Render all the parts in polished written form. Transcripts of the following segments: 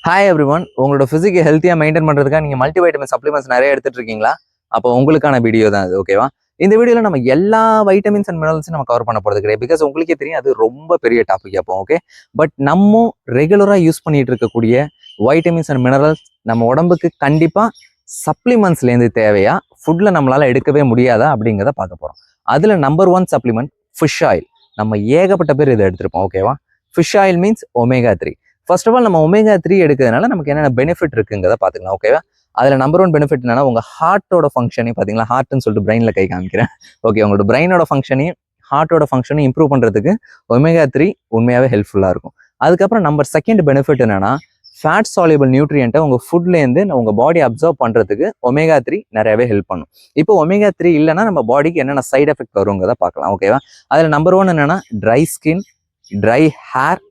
Hi every one, உங்களோட ஃபிசிக்கை ஹெல்த்தியாக maintain பண்ணுறதுக்காக நீங்கள் மல்டிவைட்டமின் சப்ளிமெண்ட்ஸ் நிறைய எடுத்துட்டு இருக்கீங்களா? அப்போ உங்களுக்கான வீடியோ தான் அது. ஓகேவா? இந்த வீடியோவில் நம்ம எல்லா வைட்டமின்ஸ் அண்ட் மினரல்ஸும் நம்ம கவர் பண்ண போகிறது கிடையாது. பிகாஸ் உங்களுக்கே தெரியும் அது ரொம்ப பெரிய டாபிக் அப்போ. ஓகே, பட் நம்ம ரெகுலராக யூஸ் பண்ணிட்டு இருக்கக்கூடிய வைட்டமின்ஸ் அண்ட் மினரல்ஸ் நம்ம உடம்புக்கு கண்டிப்பாக சப்ளிமெண்ட்ஸ்லேருந்து தேவையா, ஃபுட்டில் நம்மளால் எடுக்கவே முடியாதா அப்படிங்கிறத பார்க்க போகிறோம். அதில் நம்பர் 1 சப்ளிமெண்ட் ஃபிஷ் ஆயில். நம்ம ஏகப்பட்ட பேர் இதை எடுத்திருப்போம். ஓகேவா? Fish oil means omega 3. First of all நம்ம ஒமேகா 3 எடுக்கிறதுனால நமக்கு என்னென்ன பெனிஃபிட் இருக்குங்கிறத பார்த்துக்கலாம். ஓகேவா? அதில் நம்பர் 1 பெனிஃபிட் என்னன்னா, உங்கள் ஹார்ட்டோட ஃபங்க்ஷனையும் பார்த்தீங்களா, ஹார்ட்னு சொல்லிட்டு பிரெயினில் கை காமிக்கிறேன். ஓகே, உங்களோட பிரெயினோட ஃபங்க்ஷனையும் ஹார்ட்டோட ஃபங்க்ஷனையும் இம்ப்ரூவ் பண்ணுறதுக்கு ஒமேகா 3 உண்மையாகவே ஹெல்ப்ஃபுல்லாக இருக்கும். அதுக்கப்புறம் நம்பர் 2 பெனிஃபிட் என்னன்னா, ஃபேட் சால்யூபிள் நியூட்ரியன்ட்டை உங்கள் ஃபுட்லேருந்து உங்கள் பாடி அப்சர்வ் பண்ணுறதுக்கு ஒமேகா 3 நிறையவே ஹெல்ப் பண்ணும். இப்போ ஒமேகா 3 இல்லைன்னா நம்ம பாடிக்கு என்னென்ன சைட் எஃபெக்ட் வருங்கிறத பார்க்கலாம். ஓகேவா? அதில் நம்பர் 1 என்னன்னா, dry skin, dry hair,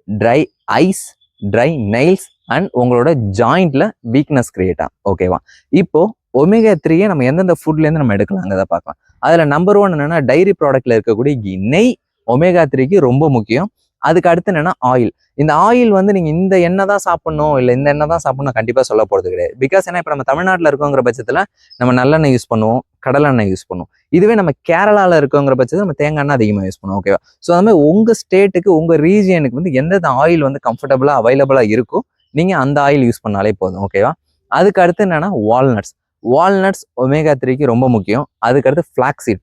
dry eyes, dry nails and உங்களோட ஜாயிண்ட்ல வீக்னஸ் கிரியேட் ஆகும். ஓகேவா? இப்போ ஒமேகா 3 நம்ம எந்தெந்த ஃபுட்லேருந்து நம்ம எடுக்கலாங்கிறத பார்க்கலாம். அதில் நம்பர் 1 என்னன்னா, டைரி ப்ராடக்ட்ல இருக்கக்கூடிய நெய் ஒமேகா 3க்கு ரொம்ப முக்கியம். அதுக்கு அடுத்து என்னன்னா ஆயில். இந்த ஆயில் வந்து நீங்க இந்த எண்ணெய் தான் சாப்பிடணும், இல்லை இந்த எண்ணெய் தான் சாப்பிடணும் கண்டிப்பா சொல்ல போறது கிடையாது. பிகாஸ் ஏன்னா இப்போ நம்ம தமிழ்நாட்டில் இருக்கோங்கிற பட்சத்துல நம்ம நல்லெண்ணெய் யூஸ் பண்ணுவோம், கடலெண்ணெய் யூஸ் பண்ணுவோம். இதுவே நம்ம கேரளாவில் இருக்கோங்கிற பட்சத்தில் நம்ம தேங்காய் எண்ணெய் அதிகமாக யூஸ் பண்ணுவோம். ஓகேவா? ஸோ அந்த மாதிரி உங்க ஸ்டேட்டுக்கு உங்க ரீஜியனுக்கு வந்து எந்தெந்த ஆயில் வந்து கம்ஃபர்டபுளா அவைலபிளா இருக்கோ நீங்க அந்த ஆயில் யூஸ் பண்ணாலே போதும். ஓகேவா? அதுக்கு அடுத்து என்னன்னா வால்நட்ஸ் ஒமேகா 3க்கு ரொம்ப முக்கியம். அதுக்கடுத்து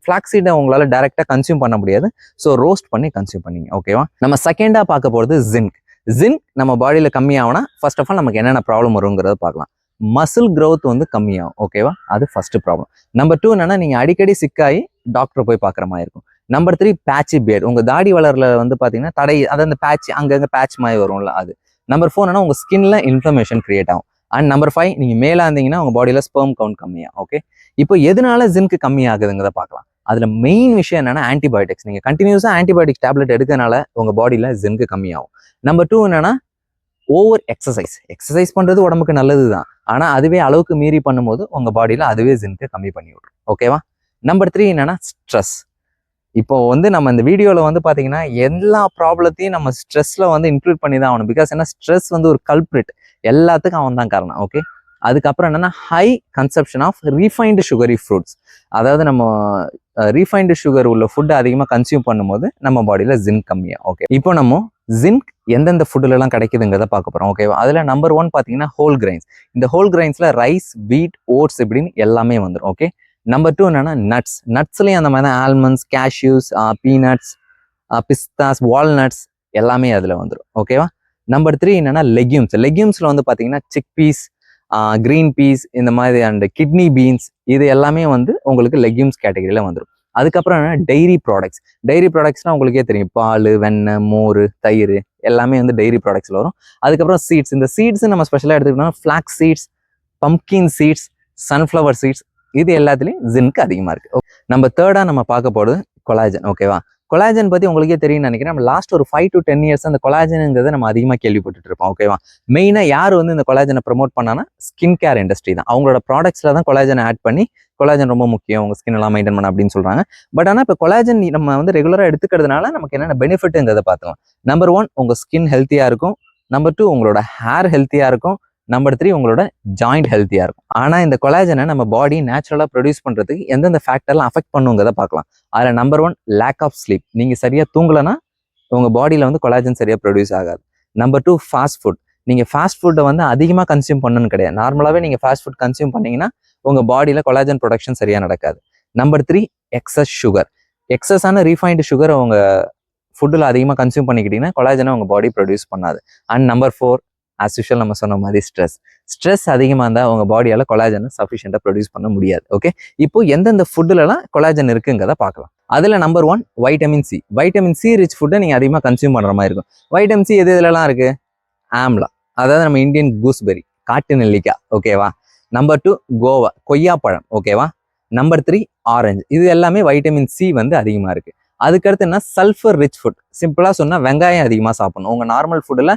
ஃபிளாக்ஸீடை உங்களால டைரக்டா கன்சியூம் பண்ண முடியாது. ஸோ ரோஸ்ட் பண்ணி கன்சியூம் பண்ணீங்க. ஓகேவா? நம்ம செகண்டா பார்க்க போறது ஜிங்க் நம்ம பாடியில கம்மியாகனா ஃபர்ஸ்ட் ஆஃப் ஆல் நமக்கு என்னென்ன ப்ராப்ளம் வருங்கிறத பார்க்கலாம். மசில் growth வந்து கம்மியாகும். ஓகேவா? அது ஃபர்ஸ்ட் ப்ராப்ளம். நம்பர் 2 என்னன்னா, நீங்க அடிக்கடி சிக்காகி டாக்டர் போய் பார்க்குற மாதிரி இருக்கும். Number 3 patchy beard. உங்க தாடி வளரல வந்து பாத்தீங்கன்னா அதாவது அந்த பேட்ச் அங்கங்க பேட்ச் மாதிரி வரும்ல அது. நம்பர் 4 என்னன்னா, உங்க ஸ்கின்ல இன்ஃப்ளமேஷன் கிரியேட் ஆகும். அண்ட் நம்பர் 5 நீங்க மேல இருந்தீங்கன்னா உங்க பாடியில ஸ்பெர்ம் கவுண்ட் கம்மியாகும். ஓகே, இப்போ எதனால ஜிங்க் கம்மியாகுதுங்கிறத பார்க்கலாம். அதுல மெயின் விஷயம் என்னன்னா ஆன்டிபயோட்டிக்ஸ். நீங்க கண்டினியூஸா ஆன்டிபயோட்டிக்ஸ் டேப்லெட் எடுக்கிறதுனால உங்க பாடியில ஜிங்க் கம்மியாகும். நம்பர் 2 என்னன்னா, ஓவர் எக்ஸசைஸ் பண்றது உடம்புக்கு நல்லது தான். ஆனா அதுவே அளவுக்கு மீறி பண்ணும்போது உங்க பாடியில அதுவே ஜிங்க் கம்மி பண்ணி விடும். ஓகேவா? நம்பர் 3 என்னன்னா, ஸ்ட்ரெஸ். இப்போ வந்து நம்ம இந்த வீடியோல வந்து பாத்தீங்கன்னா எல்லா ப்ராப்ளத்தையும் நம்ம ஸ்ட்ரெஸ்ல வந்து இன்க்ளூட் பண்ணி தான் ஆகணும். பிகாஸ் ஏன்னா ஸ்ட்ரெஸ் வந்து ஒரு கல்பிரிட், எல்லாத்துக்கும் அவன் தான் காரணம். ஓகே, அதுக்கப்புறம் என்னன்னா, high consumption of refined sugary fruits. அதாவது நம்ம ரீஃபைன்டு சுகர் உள்ள ஃபுட் அதிகமாக கன்சியூம் பண்ணும்போது நம்ம பாடியில ஜிங்க் கம்மியா. ஓகே, இப்போ நம்ம ஜிங்க் எந்தெந்த ஃபுட்டுல எல்லாம் கிடைக்குதுங்கிறத பார்க்க போறோம். ஓகேவா? அதுல நம்பர் 1 பாத்தீங்கன்னா ஹோல் கிரைன்ஸ். இந்த ஹோல் கிரைன்ஸ்ல ரைஸ், வீட், ஓட்ஸ் இப்படின்னு எல்லாமே வந்துடும். ஓகே, நம்பர் 2 என்னன்னா நட்ஸ்லயும் அந்த மாதிரி almonds, cashews, peanuts, pistas, walnuts எல்லாமே அதுல வந்துடும். ஓகேவா? நம்பர் 3 என்னன்னா லெக்யூம்ஸ்ல வந்து பாத்தீங்கன்னா சிக் பீஸ், கிரீன் பீஸ் இந்த மாதிரி அண்ட் கிட்னி பீன்ஸ் இது எல்லாமே வந்து உங்களுக்கு லெக்யூம்ஸ் கேட்டகரியில வந்துடும். அதுக்கப்புறம் என்ன, டெய்ரி ப்ராடக்ட்ஸ்லாம் உங்களுக்கே தெரியும். பால், வெண்ணெய், மோர், தயிர் எல்லாமே வந்து டெய்ரி ப்ராடக்ட்ஸ்ல வரும். அதுக்கப்புறம் சீட்ஸ். இந்த சீட்ஸ் நம்ம ஸ்பெஷலாக எடுத்துக்கிட்டோம்னா flax seeds, pumpkin seeds, sunflower seeds இது எல்லாத்துலேயும் ஜிங்க் அதிகமாக இருக்கு. நம்ம தேர்டா நம்ம பார்க்க போகிறது கொலாஜன். ஓகேவா? கொலாஜன் பத்தி உங்களுக்கே தெரியும்னு நினைக்கிறேன். நம்ம லாஸ்ட் ஒரு 5 to 10 years அந்த கொலாஜனுங்கிறத நம்ம அதிகமாக கேள்விப்பட்டு இருப்போம். ஓகேவா? மெயினா யார் வந்து இந்த கொலாஜனை ப்ரமோட் பண்ணானா ஸ்கின் கேர் இண்டஸ்ட்ரி தான். அவங்களோட ப்ராடக்ட்ஸ்ல தான் கொலாஜனை ஆட் பண்ணி கொலாஜன் ரொம்ப முக்கியம் உங்க ஸ்கின் எல்லாம் மெயின்டைன் பண்ண அப்படின்னு சொல்றாங்க. பட் ஆனால் இப்போ கொலாஜன் நம்ம வந்து ரெகுலரா எடுத்துக்கிறதுனால நமக்கு என்னென்ன பெனிஃபிட்ங்கிறத பார்த்துக்கலாம். நம்பர் 1 உங்க ஸ்கின் ஹெல்த்தியா இருக்கும். நம்பர் 2 உங்களோட ஹேர் ஹெல்த்தியா இருக்கும். நம்பர் 3 உங்களோட ஜாயிண்ட் ஹெல்த்தியா இருக்கும். ஆனா இந்த கொலாஜனை நம்ம பாடி நேச்சுரலா ப்ரொடியூஸ் பண்றதுக்கு எந்தெந்த ஃபேக்டர்லாம் அஃபெக்ட் பண்ணுங்கிறத பார்க்கலாம். அதுல நம்பர் 1 லேக் ஆஃப் ஸ்லீப். நீங்க சரியா தூங்கலன்னா உங்க பாடியில வந்து கொலாஜன் சரியா ப்ரொடியூஸ் ஆகாது. Number 2 fast food. நீங்க ஃபாஸ்ட் ஃபுட்டை வந்து அதிகமாக கன்சியூம் பண்ணணும்னு கிடையாது. நார்மலாவே நீங்க ஃபாஸ்ட் ஃபுட் கன்சியூம் பண்ணீங்கன்னா உங்க பாடியில கொலாஜன் ப்ரொடக்ஷன் சரியா நடக்காது. நம்பர் 3 எக்ஸஸான ரீஃபைன்டு சுகர் உங்க ஃபுட்டில் அதிகமாக கன்சியூம் பண்ணிக்கிட்டீங்கன்னா கொலாஜனை உங்க பாடி ப்ரொடியூஸ் பண்ணாது. அண்ட் நம்பர் 4 ஆஸ் யூஷுவல் நம்ம சொன்ன மாதிரி ஸ்ட்ரெஸ் அதிகமாக இருந்தால் உங்க பாடியால கொலாஜனை சஃபிஷியண்டாக ப்ரொடியூஸ் பண்ண முடியாது. ஓகே, இப்போ எந்தெந்த ஃபுட்டுலலாம் கொலாஜன் இருக்குங்கிறத பார்க்கலாம். அதுல நம்பர் 1 வைட்டமின் சி ரிச் ஃபுட்டை நீங்க அதிகமாக கன்சியூம் பண்ற மாதிரி இருக்கும். வைட்டமின் சி எதுலலாம் இருக்கு? ஆம்லா, அதாவது நம்ம இந்தியன் கூஸ்பெரி, காட்டு நெல்லிக்காய். ஓகேவா? நம்பர் 2 கோவா, கொய்யாப்பழம். ஓகேவா? Number 3 orange. இது எல்லாமே வைட்டமின் சி வந்து அதிகமா இருக்கு. அதுக்கடுத்து என்ன, சல்ஃபர் ரிச் ஃபுட். சிம்பிளா சொன்னா வெங்காயம் அதிகமாக சாப்பிடணும். உங்க நார்மல் ஃபுட்டில்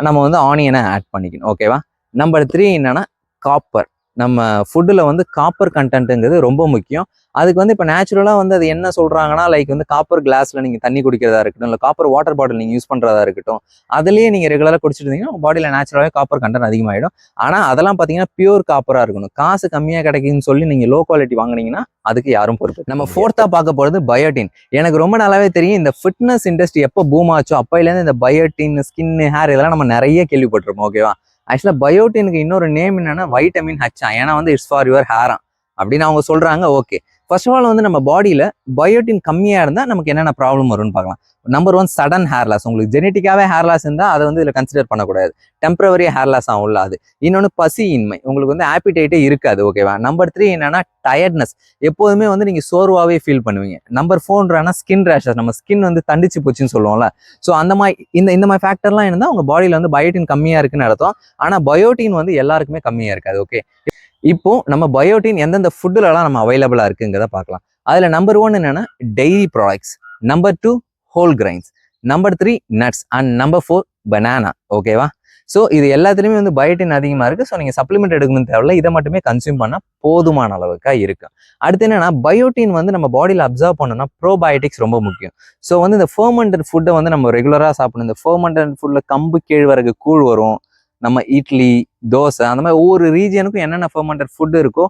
நம்ம வந்து ஆனியனை ஆட் பண்ணிக்கணும். ஓகேவா? நம்பர் 3 என்னன்னா காப்பர். நம்ம ஃபுட்டில் வந்து காப்பர் கண்டென்ட்டுங்கிறது ரொம்ப முக்கியம். அதுக்கு வந்து இப்போ நேச்சுரலாக வந்து அது என்ன சொல்கிறாங்கன்னா, லைக் வந்து காப்பர் கிளாஸில் நீங்கள் தண்ணி குடிக்கிறதா இருக்கட்டும், இல்லை காப்பர் வாட்டர் பாட்டில் நீங்கள் யூஸ் பண்ணுறதா இருக்கட்டும், அதுலேயே நீங்கள் ரெகுலராக குடிச்சிட்டு இருந்தீங்கன்னா உங்கள் பாடியில் நேச்சுரலாகவே காப்பர் கண்டென்ட் அதிகமாகிடும். ஆனால் அதெல்லாம் பார்த்தீங்கன்னா பியூர் காப்பராக இருக்கணும். காசு கம்மியாக கிடைக்குன்னு சொல்லி நீங்கள் லோ குவாலிட்டி வாங்கினீங்கன்னா அதுக்கு யாரும் பொறுப்பு. நம்ம ஃபோர்த்தாக பார்க்க போகிறது பயோட்டின். எனக்கு ரொம்ப நல்லாவே தெரியும், இந்த ஃபிட்னஸ் இண்டஸ்ட்ரி எப்போ பூம் ஆச்சோ அப்போலேருந்து இந்த பயோட்டின், ஸ்கின், ஹேர் இதெல்லாம் நம்ம நிறைய கேள்விப்பட்டிருப்போம். ஓகேவா? ஆக்சுவலாக பயோட்டினுக்கு இன்னொரு நேம் என்னன்னா வைட்டமின் ஹச்சா. ஏன்னா வந்து இட்ஸ் ஃபார் யுவர் ஹேரா அப்படின்னு அவங்க சொல்றாங்க. ஓகே, ஃபர்ஸ்ட் ஆஃப் ஆல் வந்து நம்ம பாடியில பயோட்டின் கம்மியா இருந்தா நமக்கு என்னென்ன ப்ராப்ளம் வரும்னு பார்க்கலாம். Number 1, sudden hair loss. உங்களுக்கு ஜெனட்டிக்காவே ஹேர் லாஸ் இருந்தால் அதை வந்து இதில் கன்சிடர் பண்ணக்கூடாது. டெம்பரவரி ஹேர் லாஸ் ஆகும்ல அது. இன்னொன்று பசியின்மை, உங்களுக்கு வந்து ஆப்பிடைட்டே இருக்காது. ஓகேவா? நம்பர் 3 என்னன்னா டயர்ட்னஸ். எப்போதுமே வந்து நீங்க சோர்வாவே ஃபீல் பண்ணுவீங்க. Number 4 skin rashes. நம்ம ஸ்கின் வந்து தண்டிச்சு போச்சுன்னு சொல்லுவோம்ல. ஸோ அந்த மாதிரி இந்த மாதிரி ஃபேக்டர்லாம் இருந்தால் உங்க பாடியில வந்து பயோட்டின் கம்மியா இருக்குன்னு அர்த்தம். ஆனா பயோட்டின் வந்து எல்லாருக்குமே கம்மியா இருக்காது. ஓகே, இப்போ நம்ம பயோட்டின் எந்தெந்த ஃபுட்டுலலாம் நம்ம அவைலபிளா இருக்குங்கிறத பார்க்கலாம். அதுல நம்பர் 1 என்னன்னா dairy products, number 2 whole grains, number 3 nuts and number 4 banana. ஓகேவா? ஸோ இது எல்லாத்துலேயுமே வந்து பயோட்டின் அதிகமாக இருக்குது. ஸோ நீங்கள் சப்ளிமெண்ட் எடுக்கணும்னு தேவையில்ல, இதை மட்டுமே கன்சியூம் பண்ணால் போதுமான அளவுக்கு இருக்கு. அடுத்து என்னன்னா பயோட்டின் வந்து நம்ம பாடியில் அப்சர்வ் பண்ணணும்னா ப்ரோபயோட்டிக்ஸ் ரொம்ப முக்கியம். ஸோ வந்து இந்த ஃபர்மெண்டட் ஃபுட்டை வந்து நம்ம ரெகுலராக சாப்பிடணும். இந்த ஃபர்மெண்டட் ஃபுட்டில் கம்பு, கேழ்வரகு கூழ் வரும், நம்ம இட்லி, தோசை, அந்த மாதிரி ஒவ்வொரு ரீஜனுக்கும் என்னென்ன ஃபர்மெண்டட் ஃபுட் இருக்கோ,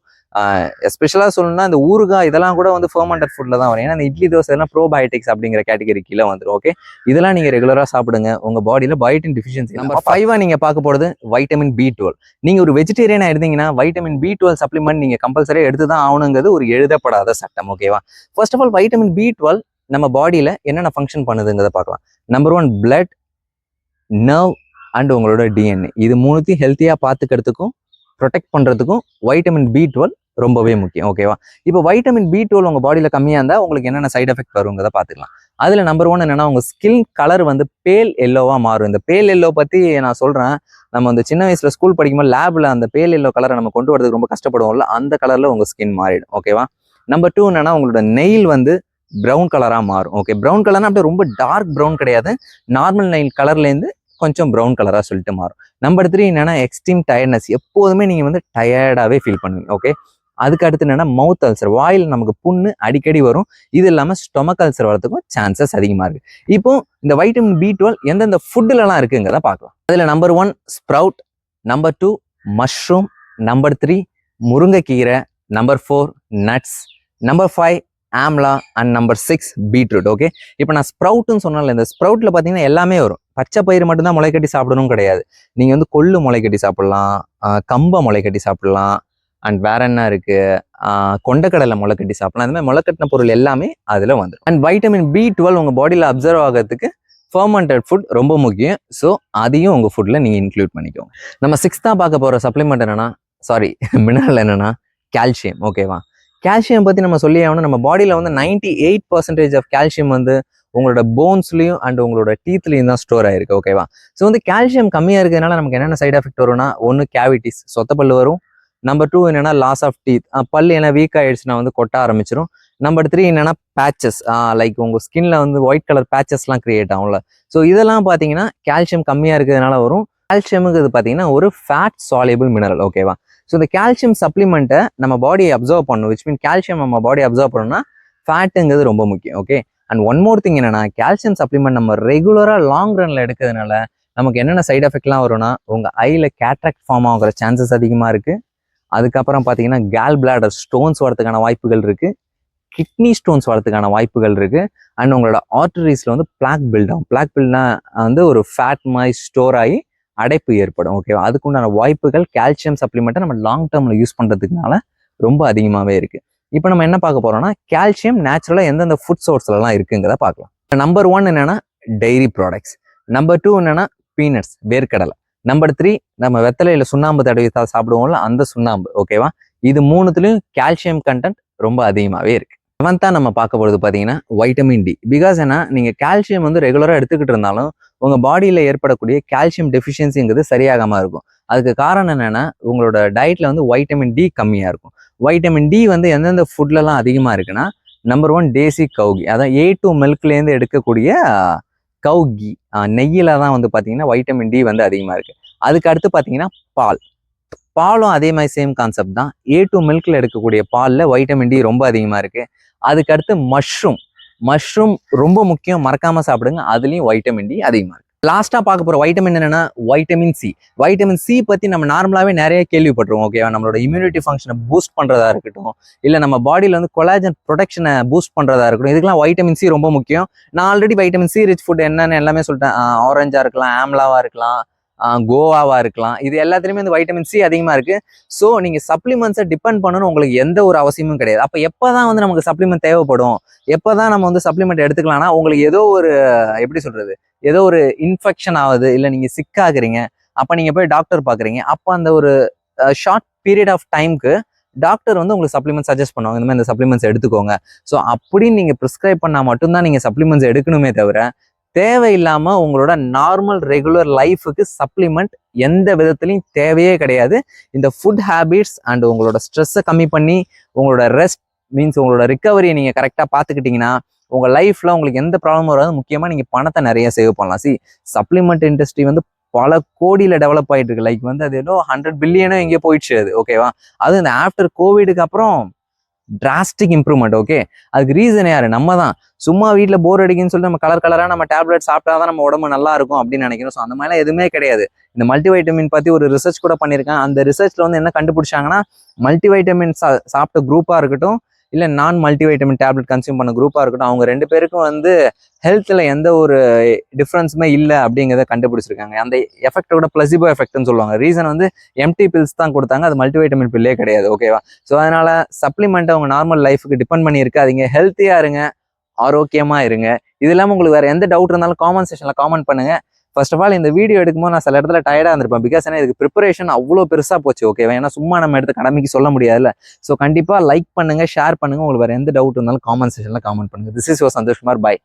எஸ்பெஷலாக சொல்லணும்னா இந்த ஊறுகாய் இதெல்லாம் கூட வந்து ஃபர்மெண்டட் ஃபுட்டில் தான் வரும். ஏன்னா இந்த இட்லி, தோசை எல்லாம் ப்ரோபயோட்டிக்ஸ் அப்படிங்கிற கேட்டகரி கீழே வந்துடும். ஓகே, இதெல்லாம் நீங்கள் ரெகுலராக சாப்பிடுங்க. உங்கள் பாடியில் பயோட்டின் டிஃபிஷியன்சி. நம்பர் 5 நீங்கள் பார்க்க போகிறது வைட்டமின் B12. நீங்கள் ஒரு வெஜிடேரியனாக இருந்தீங்கன்னா வைட்டமின் B12 சப்ளிமெண்ட் நீங்கள் கம்பல்சரியாக எடுத்து தான் ஆகணுங்கிறது ஒரு எழுதப்படாத சட்டம். ஓகேவா? First of all vitamin B12 நம்ம பாடியில் என்னென்ன ஃபங்க்ஷன் பண்ணுதுங்கிறத பார்க்கலாம். நம்பர் 1 பிளட், நர்வ் அண்ட் உங்களோட DNA. இது மூணுத்தையும் ஹெல்த்தியாக பார்த்துக்கிறதுக்கும் ப்ரொடெக்ட் பண்ணுறதுக்கும் வைட்டமின் B12 ரொம்பவே முக்கியம். ஓகேவா? இப்போ வைட்டமின் B12 உங்கள் பாடியில் கம்மியாக இருந்தால் உங்களுக்கு என்னென்ன சைட் எஃபெக்ட் வருங்கிறத பார்த்துக்கலாம். அதில் நம்பர் 1 என்னன்னா உங்கள் ஸ்கின் கலர் வந்து பேல் எல்லோவாக மாறும். இந்த பேல் எல்லோ பற்றி நான் சொல்கிறேன். நம்ம வந்து சின்ன வயசில் ஸ்கூல் படிக்கும்போது லேபில் அந்த பேல் எல்லோ கலரை நம்ம கொண்டு வரதுக்கு ரொம்ப கஷ்டப்படுவோம்ல, அந்த கலரில் உங்கள் ஸ்கின் மாறிடும். ஓகேவா? நம்பர் 2 என்னன்னா உங்களோட நெயில் வந்து ப்ரௌன் கலராக மாறும். ஓகே, ப்ரௌன் கலர்னா அப்படியே ரொம்ப டார்க் ப்ரௌன் கிடையாது, நார்மல் நெயில் கலர்லேருந்து கொஞ்சம் ப்ரௌன் கலராக சொல்லிட்டு மாறும். நம்பர் 3 என்னன்னா எக்ஸ்ட்ரீம் டயர்ட்னஸ். எப்போதுமே நீங்கள் வந்து டயர்டாகவே ஃபீல் பண்ணுவீங்க. ஓகே, அதுக்கு அடுத்து என்னன்னா மவுத் அல்சர். வாயில் நமக்கு புண்ணு அடிக்கடி வரும். இது இல்லாமல் ஸ்டொமக் அல்சர் வரதுக்கும் சான்சஸ் அதிகமாக இருக்கு. இப்போ இந்த வைட்டமின் B12 எந்தெந்த ஃபுட்டுலலாம் இருக்குங்கிறத பார்க்கலாம். அதில் number 1 sprout, number 2 mushroom, number 3 முருங்கைக்கீரை, number 4 nuts, number 5 amla and number 6 beetroot. Okay, இப்போ நான் ஸ்ப்ரவுட்னு சொன்னால இந்த ஸ்ப்ரவுட்ல பார்த்தீங்கன்னா எல்லாமே வரும். பச்சை பயிர் மட்டும்தான் முளைக்கட்டி சாப்பிடணும் கிடையாது. நீங்கள் வந்து கொள்ளு முளைக்கட்டி சாப்பிடலாம், கம்பை முளைக்கட்டி சாப்பிடலாம், அண்ட் வேற என்ன இருக்கு, கொண்டக்கடலை முளைக்கட்டி சாப்பிடலாம். அந்த மாதிரி முளைக்கட்டின பொருள் எல்லாமே அதில் வந்துடும். அண்ட் வைட்டமின் B12 உங்கள் பாடியில் அப்சர்வ் ஆகிறதுக்கு ஃபர்மெண்டட் ஃபுட் ரொம்ப முக்கியம். ஸோ அதையும் உங்கள் ஃபுட்டில் நீங்கள் இன்க்ளூட் பண்ணிக்கோங்க. நம்ம 6th பார்க்க போகிற சப்ளிமெண்ட் என்னன்னா, மினரல் என்னன்னா கால்சியம். ஓகேவா? கால்சியம் பற்றி நம்ம சொல்லி ஆகணும். நம்ம பாடியில் வந்து 98% ஆஃப் கால்சியம் வந்து உங்களோட போன்ஸ்லையும் அண்ட் உங்களோட டீத்லையும் தான் ஸ்டோர் ஆயிருக்கு. ஓகேவா? ஸோ வந்து கால்சியம் கம்மியாக இருக்கிறதுனால நமக்கு என்னென்ன சைட் எஃபெக்ட் வரும்னா, ஒன்று கேவிட்டிஸ், சொத்த பல்லு வரும். நம்பர் 2 என்னன்னா லாஸ் ஆஃப் டீத், பல் ஏன்னா வீக் ஆயிடுச்சுன்னா வந்து கொட்ட ஆரம்பிச்சிடும். நம்பர் 3 என்னன்னா பேச்சஸ், லைக் உங்கள் ஸ்கின்ல வந்து ஒயிட் கலர் பேச்சஸ்லாம் கிரியேட் ஆகும்ல. ஸோ இதெல்லாம் பார்த்தீங்கன்னா கால்சியம் கம்மியாக இருக்கிறதுனால வரும். கால்சியமுங்கிறது பார்த்தீங்கன்னா ஒரு ஃபேட் சால்யூபிள் மினரல். ஓகேவா? ஸோ இந்த கால்சியம் சப்ளிமெண்ட்டை நம்ம பாடியை அப்சர்வ் பண்ணணும். விச் மீன் கால்சியம் நம்ம பாடி அப்சர்வ் பண்ணணும்னா ஃபேட்டுங்கிறது ரொம்ப முக்கியம். Okay, and one more thing என்னன்னா கால்சியம் சப்ளிமெண்ட் நம்ம ரெகுலராக லாங் ரன்ல எடுக்கிறதுனால நமக்கு என்னென்ன சைட் எஃபெக்ட்லாம் வரும்னா, உங்கள் ஐயில் கேட்ராக்ட் ஃபார்ம் ஆகிற சான்சஸ் அதிகமாக இருக்குது. அதுக்கப்புறம் பார்த்தீங்கன்னா கேல் பிளாடர் ஸ்டோன்ஸ் வரதுக்கான வாய்ப்புகள் இருக்குது, கிட்னி ஸ்டோன்ஸ் வரதுக்கான வாய்ப்புகள் இருக்குது. அண்ட் உங்களோட ஆர்டரிஸில் வந்து பிளாக் பில்ட் ஆகும். பிளாக் பில்ட்னா வந்து ஒரு ஃபேட் மாதிரி ஸ்டோர் ஆகி அடைப்பு ஏற்படும். ஓகேவா? அதுக்குண்டான வாய்ப்புகள் கால்சியம் சப்ளிமெண்ட்டை நம்ம லாங் டேர்மில் யூஸ் பண்ணுறதுக்குனால ரொம்ப அதிகமாகவே இருக்குது. இப்போ நம்ம என்ன பார்க்க போகிறோம்னா கால்சியம் நேச்சுரலாக எந்தெந்த ஃபுட் சோர்ஸ்லாம் இருக்குங்கிறத பார்க்கலாம். நம்பர் 1 என்னன்னா டெய்ரி ப்ராடக்ட்ஸ், நம்பர் 2 என்னன்னா பீனட்ஸ், வேர்க்கடலை, நம்பர் 3 நம்ம வெத்தலையில் சுண்ணாம்பு தடவி சாப்பிடுவோம்ல அந்த சுண்ணாம்பு. ஓகேவா? இது மூணுத்துலையும் கால்சியம் கண்டென்ட் ரொம்ப அதிகமாகவே இருக்கு. 7th நம்ம பார்க்க போகிறது பார்த்தீங்கன்னா வைட்டமின் டி. பிகாஸ் ஏன்னா நீங்கள் கால்சியம் வந்து ரெகுலராக எடுத்துக்கிட்டு இருந்தாலும் உங்கள் பாடியில் ஏற்படக்கூடிய கால்சியம் டெஃபிஷியன்சிங்கிறது சரியாகாமல் இருக்கும். அதுக்கு காரணம் என்னென்னா உங்களோட டயட்டில் வந்து வைட்டமின் டி கம்மியாக இருக்கும். வைட்டமின் டி வந்து எந்தெந்த ஃபுட்லலாம் அதிகமாக இருக்குன்னா, நம்பர் 1 தேசி கவுகி, அதான் A2 மில்க்லேருந்து எடுக்கக்கூடிய கவுகி, நெய்யில் தான் வந்து பார்த்தீங்கன்னா வைட்டமின் டி வந்து அதிகமாக இருக்குது. அதுக்கு அடுத்து பார்த்தீங்கன்னா பால். பாலும் அதே மாதிரி சேம் கான்செப்ட் தான். A2 மில்க்ல எடுக்கக்கூடிய பாலில் வைட்டமின் டி ரொம்ப அதிகமாக இருக்கு. அதுக்கடுத்து மஷ்ரூம் ரொம்ப முக்கியம், மறக்காம சாப்பிடுங்க. அதுலேயும் வைட்டமின் டி அதிகமாக இருக்கு. லாஸ்ட்டாக பார்க்க போகிற வைட்டமின் என்னன்னா வைட்டமின் சி. வைட்டமின் சி பற்றி நம்ம நார்மலாகவே நிறைய கேள்விப்பட்டிருவோம். ஓகேவா, நம்மளோட இம்யூனிட்டி ஃபங்க்ஷனை பூஸ்ட் பண்ணுறதா இருக்கட்டும், இல்லை நம்ம பாடியில் வந்து கொலாஜன் ப்ரொடக்ஷனை பூஸ்ட் பண்ணுறதா இருக்கட்டும், இதுக்கெல்லாம் வைட்டமின் சி ரொம்ப முக்கியம். நான் already vitamin C rich food என்னன்னு எல்லாமே சொல்லிட்டேன். ஆரஞ்சாக இருக்கலாம், ஆம்லாவாக இருக்கலாம், கோவாவா இருக்கலாம், இது எல்லாத்துலேயுமே இந்த வைட்டமின் சி அதிகமாக இருக்கு. ஸோ நீங்கள் சப்ளிமெண்ட்ஸை டிபெண்ட் பண்ணணும்னு உங்களுக்கு எந்த ஒரு அவசியமும் கிடையாது. அப்போ எப்போ தான் வந்து நமக்கு சப்ளிமெண்ட் தேவைப்படும், எப்போ தான் நம்ம வந்து சப்ளிமெண்ட் எடுத்துக்கலாம்னா, உங்களுக்கு ஏதோ ஒரு எப்படி சொல்றது, ஏதோ ஒரு இன்ஃபெக்ஷன் ஆகுது, இல்லை நீங்கள் சிக் ஆகுறீங்க, அப்போ நீங்கள் போய் டாக்டர் பார்க்குறீங்க. அப்போ அந்த ஒரு ஷார்ட் பீரியட் ஆஃப் டைமுக்கு டாக்டர் வந்து உங்களுக்கு சப்ளிமெண்ட் சஜஸ்ட் பண்ணுவாங்க, இந்த மாதிரி இந்த சப்ளிமெண்ட்ஸ் எடுத்துக்கோங்க. ஸோ அப்படின்னு நீங்கள் ப்ரிஸ்கிரைப் பண்ணால் மட்டும்தான் நீங்கள் சப்ளிமெண்ட்ஸ் எடுக்கணுமே தவிர, தேவையில்லாம உங்களோட நார்மல் ரெகுலர் லைஃபுக்கு சப்ளிமெண்ட் எந்த விதத்துலையும் தேவையே கிடையாது. இந்த ஃபுட் ஹேபிட்ஸ் அண்ட் உங்களோட ஸ்ட்ரெஸ்ஸை கம்மி பண்ணி உங்களோட ரெஸ்ட் மீன்ஸ் உங்களோட ரிகவரியை நீங்கள் கரெக்டாக பார்த்துக்கிட்டிங்கன்னா உங்கள் லைஃப்பில் உங்களுக்கு எந்த ப்ராப்ளமும் வராது. முக்கியமாக நீங்கள் பணத்தை நிறைய சேவ் பண்ணலாம். சப்ளிமெண்ட் இண்டஸ்ட்ரி வந்து பல கோடியில் டெவலப் ஆகிட்டு இருக்கு. லைக் வந்து அது ஏதோ 100 பில்லியனோ எங்கேயோ போயிடுச்சு அது. ஓகேவா, அது இந்த ஆஃப்டர் கோவிடுக்கு அப்புறம் டிராஸ்டிக் இம்ப்ரூவ்மெண்ட். ஓகே, அதுக்கு ரீசன் யாரு? நம்ம தான். சும்மா வீட்டில் போர் அடிக்குன்னு சொல்லிட்டு நம்ம கலராக நம்ம டேப்லெட் சாப்பிட்டா தான் நம்ம உடம்பு நல்லா இருக்கும் அப்படின்னு நினைக்கிறோம். ஸோ அந்த மாதிரிலாம் எதுவுமே கிடையாது. இந்த மல்டிவைட்டமின் பற்றி ஒரு ரிசர்ச் கூட பண்ணியிருக்கேன். அந்த ரிசர்ச்சில் வந்து என்ன கண்டுபிடிச்சாங்கன்னா, மல்டிவைட்டமின் சாப்பிட்ட குரூப்பாக இருக்கட்டும், இல்லை நான் மல்டிவைட்டமின் டேப்லெட் கன்சியூம் பண்ண குரூப்பாக இருக்கட்டும், அவங்க 2 பேருக்கும் வந்து ஹெல்த்தில் எந்த ஒரு டிஃப்ரென்ஸுமே இல்லை அப்படிங்கிறத கண்டுபிடிச்சிருக்காங்க. அந்த எஃபெக்டோட பிளசிபோ எஃபெக்ட்னு சொல்லுவாங்க. ரீசன் வந்து எம்டி பில்ஸ் தான் கொடுத்தாங்க, அது மல்டிவைட்டமின் பில்லே கிடையாது. ஓகேவா, ஸோ அதனால சப்ளிமெண்ட்டை அவங்க நார்மல் லைஃபுக்கு டிபெண்ட் பண்ணி இருக்காதீங்க. ஹெல்த்தியாக இருங்க, ஆரோக்கியமாக இருங்க. இது இல்லாமல் உங்களுக்கு வேறு எந்த டவுட் இருந்தாலும் காமெண்ட் செக்ஷனில் காமெண்ட் பண்ணுங்க. ஃபர்ஸ்ட் ஆஃப் ஆல் இந்த வீடியோ எடுக்கும்போது நான் சில இடத்துல டயர்டாக இருந்திருப்பேன். பிகாஸ் ஏன்னா இதுக்கு ப்ரிப்பரேஷன் அவ்வளோ பெருசாக போச்சு. ஓகேவா, ஏன்னா சும்மா நம்ம எடுத்து கடமைக்கு சொல்ல முடியாதுல்ல. ஸோ கண்டிப்பாக லைக் பண்ணுங்க, ஷேர் பண்ணுங்க. உங்களுக்கு வேறு எந்த டவுட் இருந்தாலும் காமெண்ட் செக்ஷனில் காமெண்ட் பண்ணுங்க. This is your Santhosh Kumar. By.